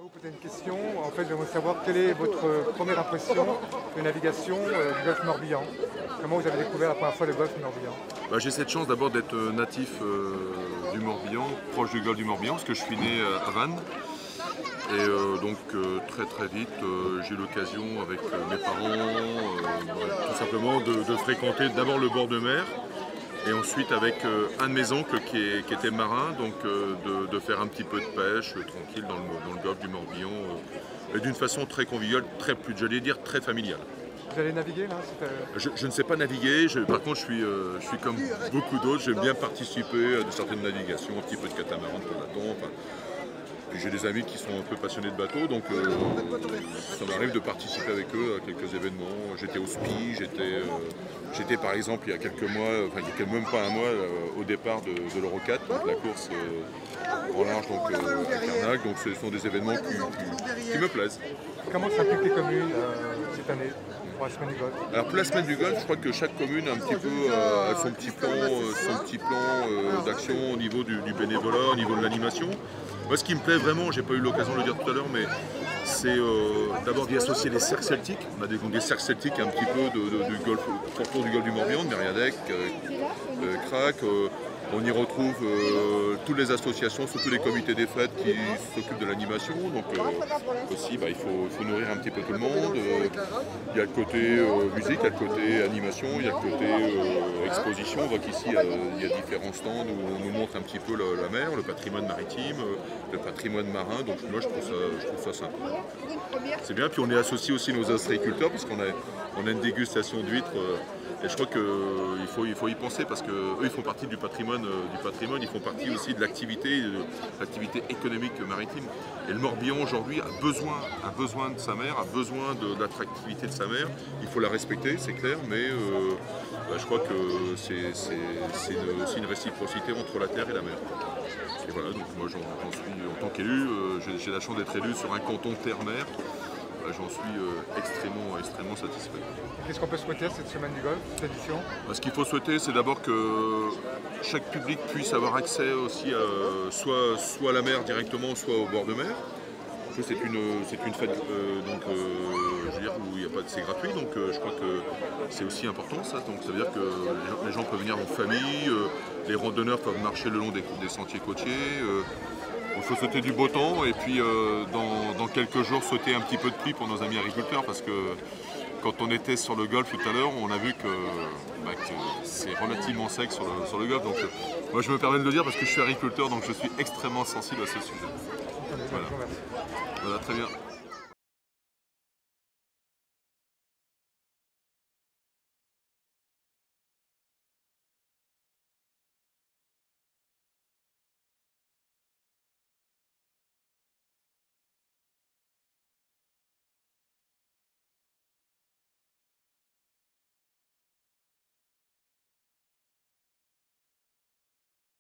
Je vais vous poser une question. En fait, j'aimerais savoir quelle est votre première impression de navigation du golfe Morbihan. Comment vous avez découvert la première fois le golfe Morbihan? J'ai cette chance d'abord d'être natif du Morbihan, proche du golfe du Morbihan, parce que je suis né à Vannes. Et donc très vite, j'ai eu l'occasion avec mes parents tout simplement de fréquenter d'abord le bord de mer et ensuite avec un de mes oncles qui était marin, donc de faire un petit peu de pêche tranquille dans le golfe du Morbihan et d'une façon très conviviale, j'allais dire très familiale. Vous allez naviguer là? Je ne sais pas naviguer, par contre je suis comme beaucoup d'autres, j'aime bien participer à de certaines navigations, un petit peu de catamaran de temps à temps. Enfin, puis j'ai des amis qui sont un peu passionnés de bateaux, donc ça m'arrive de participer avec eux à quelques événements. J'étais au SPI, j'étais par exemple il y a quelques mois, enfin il n'y a même pas un mois, au départ de l'Euro 4, donc la course en large donc, à Carnac, donc ce sont des événements qui me plaisent. Comment s'impliquent les communes cette année pour la semaine du golfe? Alors pour la semaine du golfe, je crois que chaque commune a un petit peu son petit plan d'action au niveau du bénévolat, au niveau de l'animation. Moi, ce qui me plaît vraiment, j'ai pas eu l'occasion de le dire tout à l'heure, mais c'est d'abord d'y associer les cercles celtiques. On a des cercles celtiques un petit peu du golfe, autour du golfe du Morbihan, de Mériadec, Crac. On y retrouve toutes les associations, surtout les comités des fêtes qui s'occupent de l'animation. Donc aussi, il faut nourrir un petit peu tout le monde. Il y a le côté musique, il y a le côté animation, il y a le côté exposition. On voit qu'ici, il y a différents stands où on nous montre un petit peu la mer, le patrimoine maritime, le patrimoine marin. Donc moi, je trouve ça sympa. C'est bien. Puis on est associé aussi nos ostréiculteurs, parce qu'on a une dégustation d'huîtres. Et je crois qu'il faut y penser parce qu'eux, ils font partie du patrimoine, ils font partie aussi de l'activité économique maritime. Et le Morbihan aujourd'hui a besoin de sa mer, a besoin de l'attractivité de sa mer. Il faut la respecter, c'est clair, mais je crois que c'est aussi une réciprocité entre la terre et la mer. Et voilà, donc moi j'en suis, en tant qu'élu, j'ai la chance d'être élu sur un canton terre-mer. J'en suis extrêmement satisfait. Qu'est-ce qu'on peut souhaiter à cette semaine du golfe, cette édition? Ce qu'il faut souhaiter, c'est d'abord que chaque public puisse avoir accès aussi soit à la mer directement, soit au bord de mer. C'est une fête je veux dire, où c'est gratuit, donc je crois que c'est aussi important ça. Donc ça veut dire que les gens peuvent venir en famille, les randonneurs peuvent marcher le long des sentiers côtiers. Il faut souhaiter du beau temps et puis dans quelques jours souhaiter un petit peu de pluie pour nos amis agriculteurs, parce que quand on était sur le golfe tout à l'heure, on a vu que c'est relativement sec sur le golfe. Donc moi je me permets de le dire parce que je suis agriculteur, donc je suis extrêmement sensible à ce sujet. Voilà. Voilà, très bien.